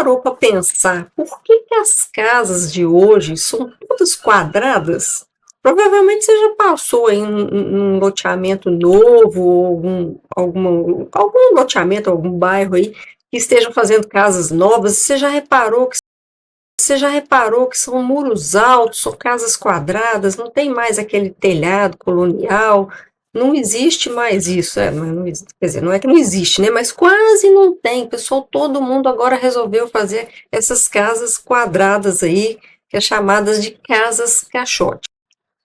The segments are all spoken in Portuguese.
parou para pensar por que que as casas de hoje são todas quadradas? Provavelmente você já passou aí num loteamento novo, ou algum loteamento, algum bairro aí, que estejam fazendo casas novas. Você já reparou que são muros altos, são casas quadradas, não tem mais aquele telhado colonial, não existe mais isso, quer dizer, não é que não existe, né? Mas quase não tem. Pessoal, todo mundo agora resolveu fazer essas casas quadradas aí, que é chamadas de casas caixote.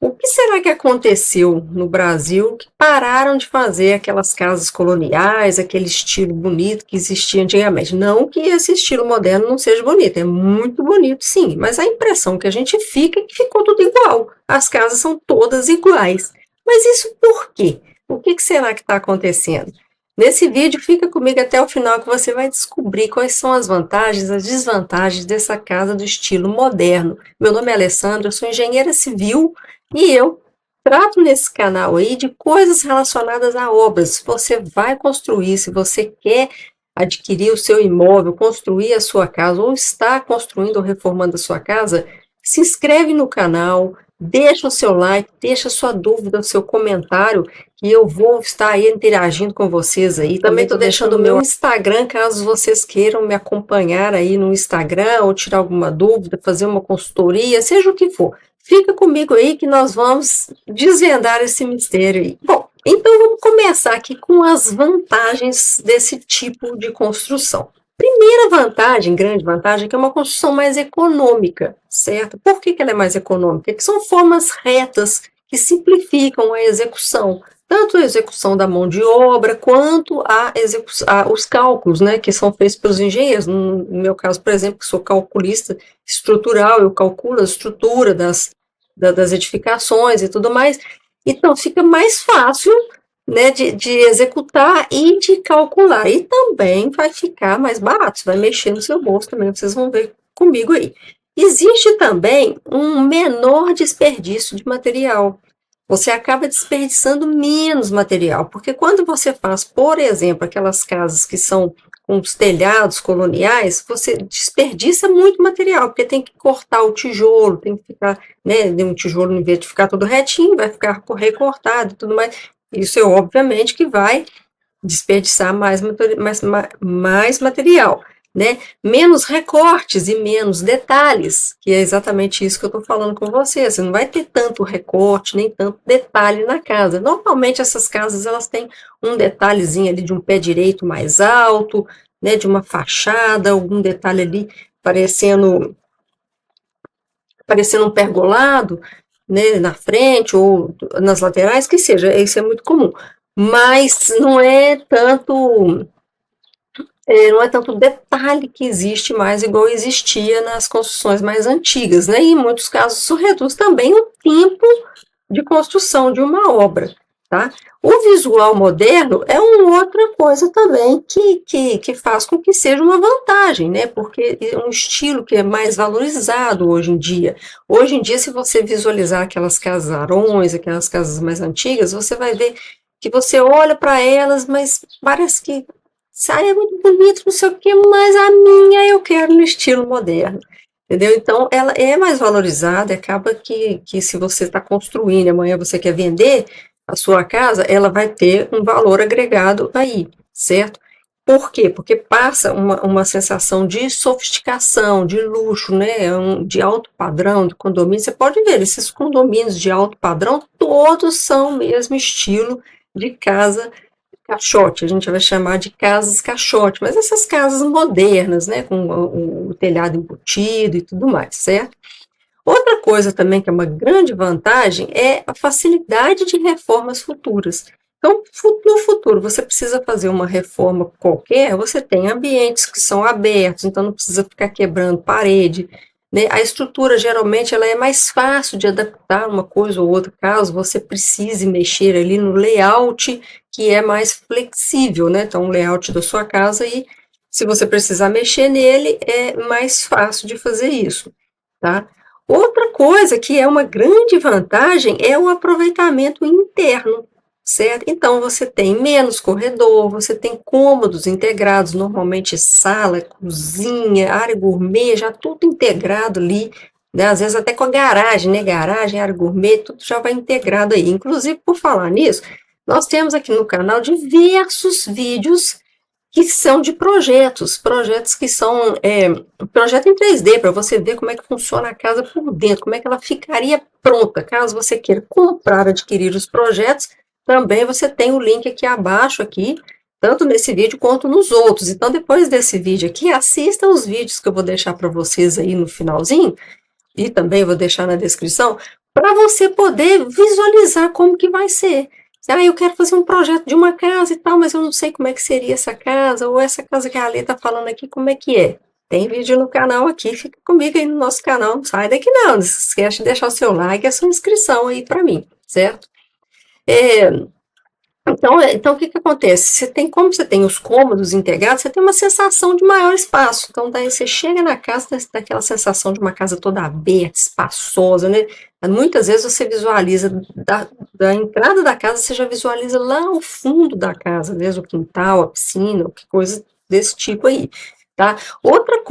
O que será que aconteceu no Brasil que pararam de fazer aquelas casas coloniais, aquele estilo bonito que existia antigamente? Não que esse estilo moderno não seja bonito, é muito bonito, sim, mas a impressão que a gente fica é que ficou tudo igual. As casas são todas iguais. Mas isso por quê? O que será que está acontecendo? Nesse vídeo, fica comigo até o final que você vai descobrir quais são as vantagens, as desvantagens dessa casa do estilo moderno. Meu nome é Alessandra, eu sou engenheira civil e eu trato nesse canal aí de coisas relacionadas a obras. Se você vai construir, se você quer adquirir o seu imóvel, construir a sua casa, ou está construindo ou reformando a sua casa, se inscreve no canal, deixa o seu like, deixa a sua dúvida, o seu comentário, que eu vou estar aí interagindo com vocês aí. Também estou deixando o meu Instagram, caso vocês queiram me acompanhar aí no Instagram, ou tirar alguma dúvida, fazer uma consultoria, seja o que for. Fica comigo aí que nós vamos desvendar esse mistério aí. Bom, então vamos começar aqui com as vantagens desse tipo de construção. Primeira vantagem, grande vantagem, é que é uma construção mais econômica, certo? Por que ela é mais econômica? Porque são formas retas que simplificam a execução, tanto a execução da mão de obra, quanto os cálculos, né, que são feitos pelos engenheiros. No meu caso, por exemplo, que sou calculista estrutural, eu calculo a estrutura das edificações e tudo mais. Então, fica mais fácil, né, de executar e de calcular. E também vai ficar mais barato, você vai mexer no seu bolso também, vocês vão ver comigo aí. Existe também um menor desperdício de material. Você acaba desperdiçando menos material, porque quando você faz, por exemplo, aquelas casas que são com os telhados coloniais, você desperdiça muito material, porque tem que cortar o tijolo, tem que ficar, né, um tijolo, em vez de ficar todo retinho, vai ficar recortado e tudo mais. Isso é obviamente que vai desperdiçar mais material, né? Menos recortes e menos detalhes, que é exatamente isso que eu estou falando com você. Você não vai ter tanto recorte, nem tanto detalhe na casa. Normalmente essas casas elas têm um detalhezinho ali de um pé direito mais alto, né? De uma fachada, algum detalhe ali parecendo um pergolado, né, na frente ou nas laterais, que seja, isso é muito comum. Mas não é tanto detalhe que existe mais igual existia nas construções mais antigas, né? E em muitos casos isso reduz também o tempo de construção de uma obra, tá? O visual moderno é uma outra coisa também que faz com que seja uma vantagem, né? Porque é um estilo que é mais valorizado hoje em dia. Hoje em dia, se você visualizar aquelas casarões, aquelas casas mais antigas, você vai ver que você olha para elas, mas parece que sai é muito bonito, não sei o quê, mas a minha eu quero no estilo moderno. Entendeu? Então, ela é mais valorizada, acaba que se você está construindo, amanhã você quer vender a sua casa, ela vai ter um valor agregado aí, certo? Por quê? Porque passa uma sensação de sofisticação, de luxo, né? De alto padrão, de condomínio. Você pode ver, esses condomínios de alto padrão, todos são o mesmo estilo de casa caixote, a gente vai chamar de casas caixote, mas essas casas modernas, né, com o telhado embutido e tudo mais, certo? Outra coisa também que é uma grande vantagem é a facilidade de reformas futuras. Então, no futuro, você precisa fazer uma reforma qualquer, você tem ambientes que são abertos, então não precisa ficar quebrando parede, né? A estrutura, geralmente, ela é mais fácil de adaptar uma coisa ou outra, caso você precise mexer ali no layout, que é mais flexível, né? Então, o layout da sua casa, e se você precisar mexer nele, é mais fácil de fazer isso, tá? Outra coisa que é uma grande vantagem é o aproveitamento interno, certo? Então você tem menos corredor, você tem cômodos integrados, normalmente sala, cozinha, área gourmet, já tudo integrado ali, né? Às vezes até com a garagem, né? Garagem, área gourmet, tudo já vai integrado aí. Inclusive, por falar nisso, nós temos aqui no canal diversos vídeos que são de projetos que são projeto em 3D, para você ver como é que funciona a casa por dentro, como é que ela ficaria pronta, caso você queira comprar, adquirir os projetos, também você tem o link aqui abaixo, aqui, tanto nesse vídeo quanto nos outros. Então, depois desse vídeo aqui, assista os vídeos que eu vou deixar para vocês aí no finalzinho, e também vou deixar na descrição, para você poder visualizar como que vai ser. Ah, eu quero fazer um projeto de uma casa e tal, mas eu não sei como é que seria essa casa, ou essa casa que a Ale está falando aqui, como é que é? Tem vídeo no canal aqui, fica comigo aí no nosso canal, não sai daqui não se esquece de deixar o seu like e a sua inscrição aí para mim, certo? Então, o que que acontece? Como você tem os cômodos integrados, você tem uma sensação de maior espaço. Então, daí você chega na casa, dá aquela sensação de uma casa toda aberta, espaçosa, né? Muitas vezes você visualiza da entrada da casa, você já visualiza lá o fundo da casa, desde o quintal, a piscina, que coisa desse tipo aí, tá? Outra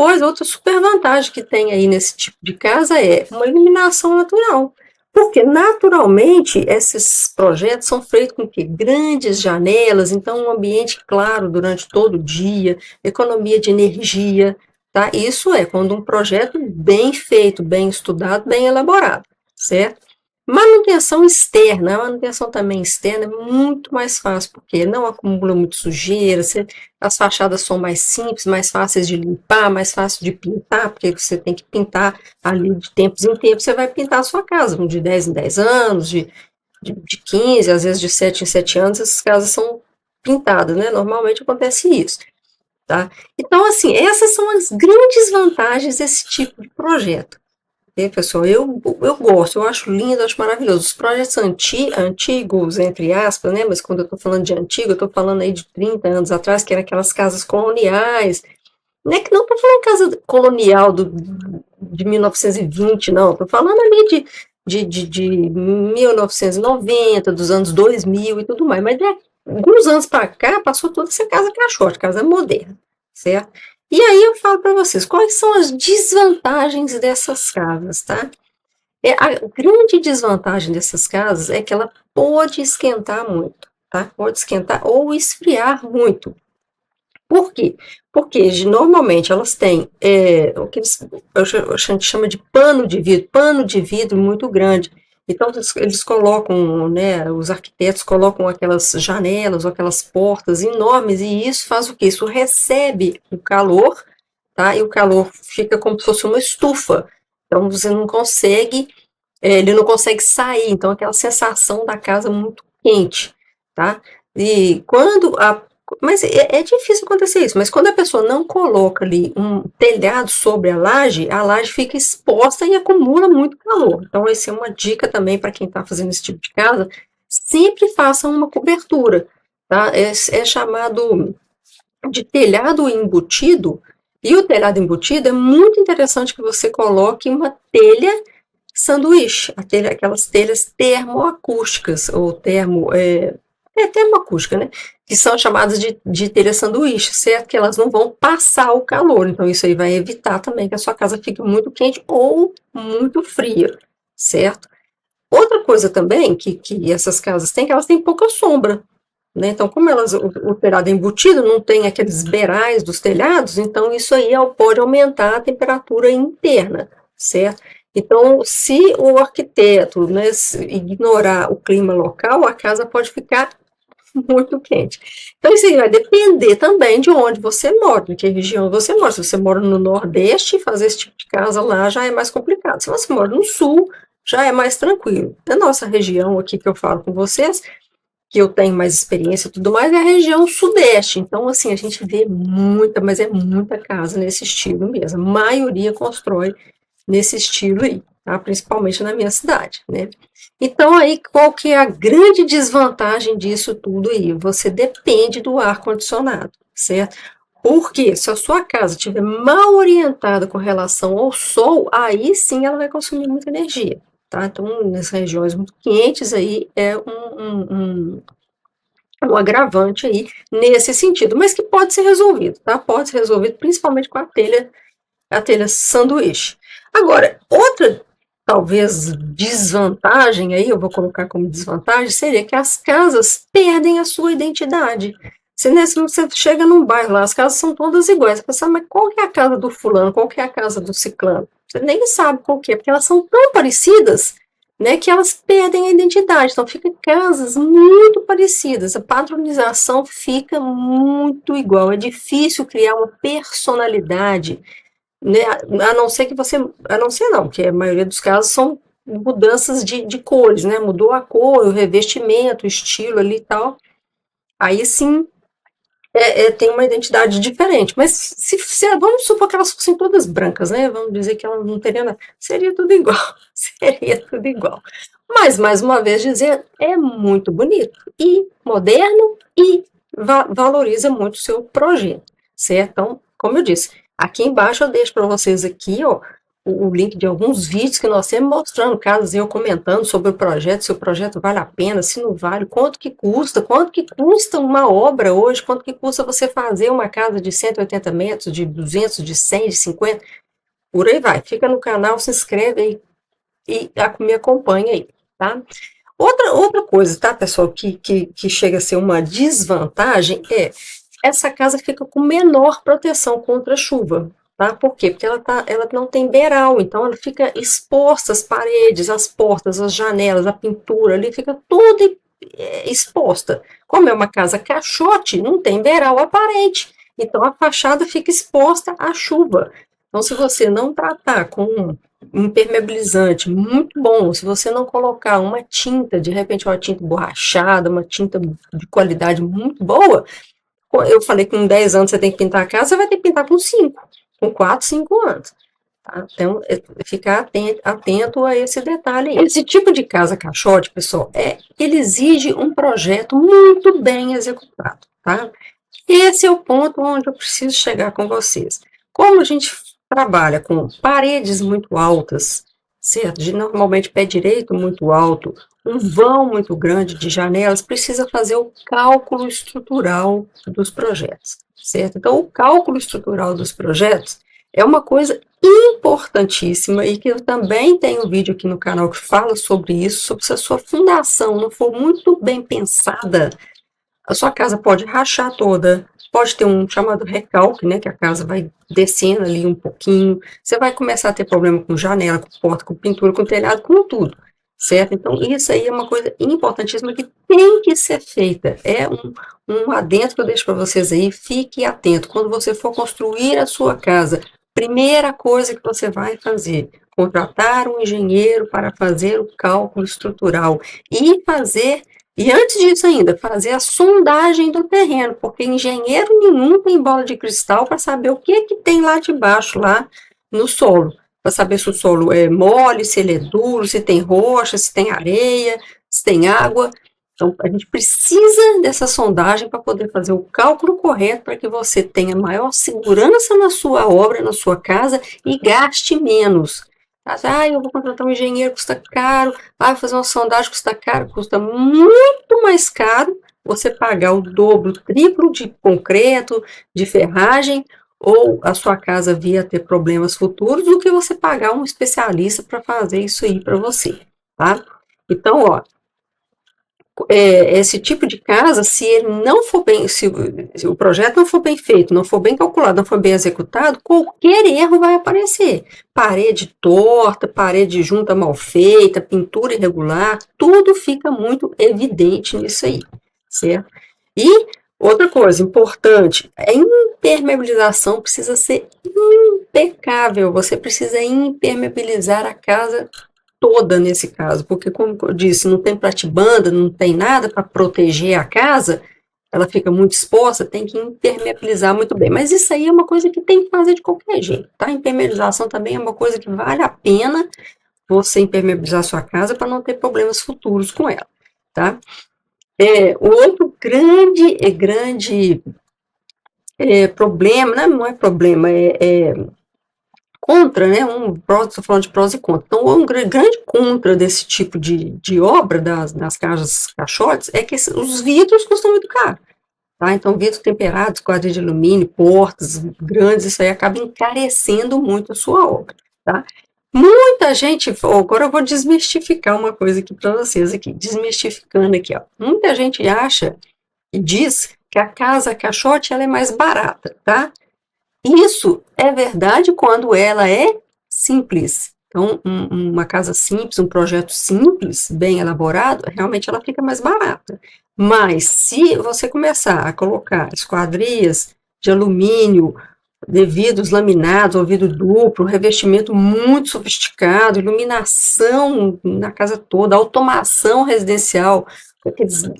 super vantagem que tem aí nesse tipo de casa é uma iluminação natural. Porque, naturalmente, esses projetos são feitos com que grandes janelas, então um ambiente claro durante todo o dia, economia de energia, tá? Isso é quando um projeto bem feito, bem estudado, bem elaborado, certo? Manutenção externa, a manutenção também externa é muito mais fácil, porque não acumula muito sujeira, as fachadas são mais simples, mais fáceis de limpar, mais fácil de pintar, porque você tem que pintar ali de tempos em tempos, você vai pintar a sua casa, de 10 em 10 anos, de 15, às vezes de 7 em 7 anos, essas casas são pintadas, né? Normalmente acontece isso, tá? Então, assim, essas são as grandes vantagens desse tipo de projeto. Pessoal, eu gosto, eu acho lindo, eu acho maravilhoso. Os projetos antigos, entre aspas, né? Mas quando eu estou falando de antigo, eu estou falando aí de 30 anos atrás, que eram aquelas casas coloniais. Não é que não estou falando casa colonial de 1920, não. Estou falando ali de 1990, dos anos 2000 e tudo mais. Mas de alguns anos para cá, passou toda essa casa caixote, casa moderna, certo? E aí eu falo para vocês, quais são as desvantagens dessas casas, tá? A grande desvantagem dessas casas é que ela pode esquentar muito, tá? Pode esquentar ou esfriar muito. Por quê? Porque normalmente elas têm o que a gente chama de pano de vidro muito grande. Então eles colocam, né, os arquitetos colocam aquelas janelas ou aquelas portas enormes e isso faz o quê? Isso recebe o calor, tá? E o calor fica como se fosse uma estufa. Então você não consegue, ele não consegue sair. Então aquela sensação da casa muito quente, tá? E mas é difícil acontecer isso, mas quando a pessoa não coloca ali um telhado sobre a laje fica exposta e acumula muito calor. Então, essa é uma dica também para quem está fazendo esse tipo de casa, sempre faça uma cobertura, tá? É chamado de telhado embutido, e o telhado embutido é muito interessante que você coloque uma telha sanduíche, aquelas telhas termoacústicas, ou termoacústica, né? Que são chamadas de telha sanduíche, certo? Que elas não vão passar o calor, então isso aí vai evitar também que a sua casa fique muito quente ou muito fria, certo? Outra coisa também que essas casas têm, que elas têm pouca sombra, né? Então, como o telhado é embutido, não tem aqueles beirais dos telhados, então isso aí pode aumentar a temperatura interna, certo? Então, se o arquiteto, né, ignorar o clima local, a casa pode ficar muito quente. Então, isso aí vai depender também de onde você mora, de que região você mora. Se você mora no Nordeste, fazer esse tipo de casa lá já é mais complicado. Se você mora no Sul, já é mais tranquilo. Na nossa região aqui que eu falo com vocês, que eu tenho mais experiência e tudo mais, é a região Sudeste. Então, assim, a gente vê mas é muita casa nesse estilo mesmo. A maioria constrói nesse estilo aí, tá? Principalmente na minha cidade, né? Então, aí, qual que é a grande desvantagem disso tudo aí? Você depende do ar-condicionado, certo? Porque se a sua casa estiver mal orientada com relação ao sol, aí sim ela vai consumir muita energia, tá? Então, nas regiões muito quentes aí é É um agravante aí nesse sentido, mas que pode ser resolvido, tá? Pode ser resolvido principalmente com a telha sanduíche. Agora, outra talvez desvantagem aí, eu vou colocar como desvantagem, seria que as casas perdem a sua identidade. Você chega num bairro lá, as casas são todas iguais. Você pensa, mas qual que é a casa do fulano? Qual que é a casa do ciclano? Você nem sabe qual que é, porque elas são tão parecidas, né, que elas perdem a identidade. Então, ficam casas muito parecidas. A padronização fica muito igual. É difícil criar uma personalidade, né, a não ser que você, a não ser não, porque a maioria dos casos são mudanças de cores, né, mudou a cor, o revestimento, o estilo ali e tal, aí sim tem uma identidade diferente, mas vamos supor que elas fossem todas brancas, né, vamos dizer que elas não teriam nada, seria tudo igual, seria tudo igual, mas mais uma vez dizer, é muito bonito, e moderno, e valoriza muito o seu projeto, certo? Então, como eu disse, aqui embaixo eu deixo para vocês aqui, ó, o link de alguns vídeos que nós temos mostrando casos, eu comentando sobre o projeto, se o projeto vale a pena, se não vale, quanto que custa uma obra hoje, quanto que custa você fazer uma casa de 180 metros, de 200, de 100, de 50, por aí vai. Fica no canal, se inscreve aí e me acompanha aí, tá? Outra coisa, tá, pessoal, que chega a ser uma desvantagem é essa casa fica com menor proteção contra a chuva, tá? Por quê? Porque ela não tem beiral, então ela fica exposta, as paredes, as portas, as janelas, a pintura ali, fica tudo exposta. Como é uma casa caixote, não tem beiral aparente, então a fachada fica exposta à chuva. Então, se você não tratar com um impermeabilizante muito bom, se você não colocar uma tinta, de repente uma tinta borrachada, uma tinta de qualidade muito boa, eu falei que com 10 anos você tem que pintar a casa, você vai ter que pintar com 5, com 4, 5 anos. Tá? Então, ficar atento a esse detalhe. Esse tipo de casa caixote, pessoal, ele exige um projeto muito bem executado. Tá? Esse é o ponto onde eu preciso chegar com vocês. Como a gente trabalha com paredes muito altas, certo? Normalmente pé direito muito alto, um vão muito grande de janelas, precisa fazer o cálculo estrutural dos projetos, certo? Então, o cálculo estrutural dos projetos é uma coisa importantíssima e que eu também tenho um vídeo aqui no canal que fala sobre isso, sobre se a sua fundação não for muito bem pensada, a sua casa pode rachar toda, pode ter um chamado recalque, né, que a casa vai descendo ali um pouquinho, você vai começar a ter problema com janela, com porta, com pintura, com telhado, com tudo, certo? Então, isso aí é uma coisa importantíssima que tem que ser feita, um adendo que eu deixo para vocês aí, fique atento, quando você for construir a sua casa, primeira coisa que você vai fazer, contratar um engenheiro para fazer o cálculo estrutural e antes disso ainda, fazer a sondagem do terreno, porque engenheiro nenhum tem bola de cristal para saber o que tem lá debaixo, lá no solo. Para saber se o solo é mole, se ele é duro, se tem rocha, se tem areia, se tem água. Então, a gente precisa dessa sondagem para poder fazer o cálculo correto para que você tenha maior segurança na sua obra, na sua casa e gaste menos. Eu vou contratar um engenheiro, custa caro. Vou fazer uma sondagem, custa caro. Custa muito mais caro você pagar o dobro, o triplo de concreto, de ferragem, ou a sua casa vir a ter problemas futuros, do que você pagar um especialista para fazer isso aí para você, tá? Então, ó, esse tipo de casa, se ele não for bem, se o projeto não for bem feito, não for bem calculado, não for bem executado, qualquer erro vai aparecer. Parede torta, parede junta mal feita, pintura irregular, tudo fica muito evidente nisso aí, certo? E outra coisa importante, a impermeabilização precisa ser impecável, você precisa impermeabilizar a casa toda nesse caso, porque como eu disse, não tem platibanda, não tem nada para proteger a casa, ela fica muito exposta, tem que impermeabilizar muito bem, mas isso aí é uma coisa que tem que fazer de qualquer jeito, tá? Impermeabilização também é uma coisa que vale a pena você impermeabilizar a sua casa para não ter problemas futuros com ela, tá? O outro grande problema, não é problema, contra, né, estou falando de prós e contras, então um grande contra desse tipo de obra das casas caixotes é que os vidros custam muito caro. Tá? Então, vidro temperado, esquadria de alumínio, portas grandes, isso aí acaba encarecendo muito a sua obra. Tá? Muita gente, agora eu vou desmistificar uma coisa aqui para vocês, aqui, desmistificando aqui. Ó. Muita gente acha e diz que a casa caixote ela é mais barata, tá? Isso é verdade quando ela é simples. Então, uma casa simples, um projeto simples, bem elaborado, realmente ela fica mais barata. Mas se você começar a colocar esquadrias de alumínio, de vidros laminados ou vidro duplo, revestimento muito sofisticado, iluminação na casa toda, automação residencial,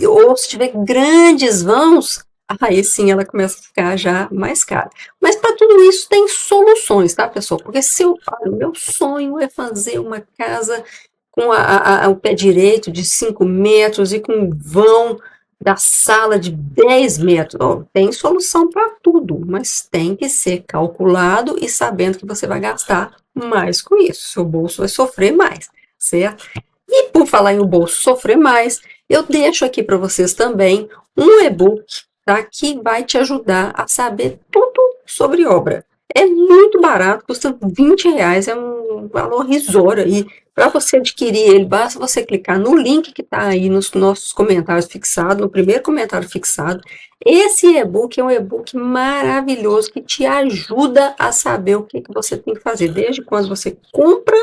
ou se tiver grandes vãos, aí sim ela começa a ficar já mais cara. Mas para tudo isso tem soluções, tá, pessoal? Porque o meu sonho é fazer uma casa com o pé direito de 5 metros e com vão da sala de 10 metros. Oh, tem solução para tudo, mas tem que ser calculado e sabendo que você vai gastar mais com isso. Seu bolso vai sofrer mais, certo? E por falar em o bolso sofrer mais, eu deixo aqui para vocês também um e-book, tá, que vai te ajudar a saber tudo sobre obra. É muito barato, custa R$ 20, é um valor risório aí. Para você adquirir ele, basta você clicar no link que está aí nos nossos comentários fixados, no primeiro comentário fixado. Esse e-book é um e-book maravilhoso que te ajuda a saber o que você tem que fazer, desde quando você compra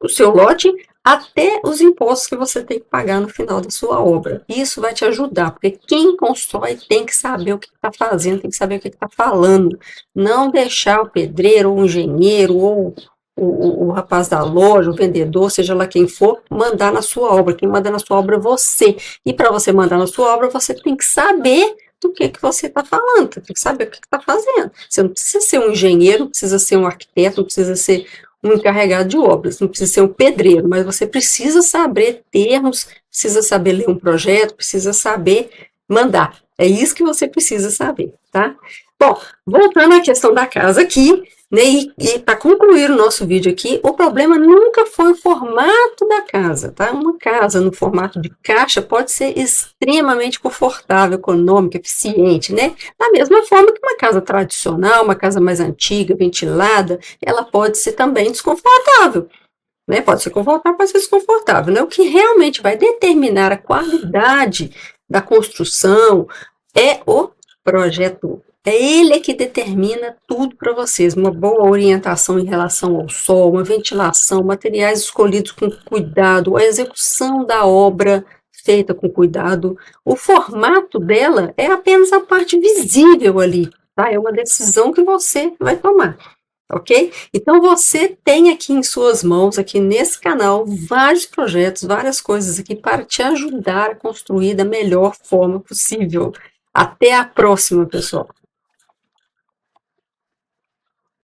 o seu lote até os impostos que você tem que pagar no final da sua obra. Isso vai te ajudar, porque quem constrói tem que saber o que está fazendo, tem que saber o que está falando. Não deixar o pedreiro, ou o engenheiro, ou o rapaz da loja, o vendedor, seja lá quem for, mandar na sua obra. Quem manda na sua obra é você. E para você mandar na sua obra, você tem que saber do que você está falando, tem que saber o que está fazendo. Você não precisa ser um engenheiro, não precisa ser um arquiteto, não precisa ser um encarregado de obras, não precisa ser um pedreiro, mas você precisa saber termos, precisa saber ler um projeto, precisa saber mandar. É isso que você precisa saber, tá? Bom, voltando à questão da casa aqui, né, e para concluir o nosso vídeo aqui, o problema nunca foi o formato da casa, tá? Uma casa no formato de caixa pode ser extremamente confortável, econômica, eficiente, né? Da mesma forma que uma casa tradicional, uma casa mais antiga, ventilada, ela pode ser também desconfortável, né? Pode ser confortável, pode ser desconfortável, né? O que realmente vai determinar a qualidade da construção é o projeto. É ele que determina tudo para vocês, uma boa orientação em relação ao sol, uma ventilação, materiais escolhidos com cuidado, a execução da obra feita com cuidado. O formato dela é apenas a parte visível ali, tá? É uma decisão que você vai tomar, ok? Então você tem aqui em suas mãos, aqui nesse canal, vários projetos, várias coisas aqui para te ajudar a construir da melhor forma possível. Até a próxima, pessoal!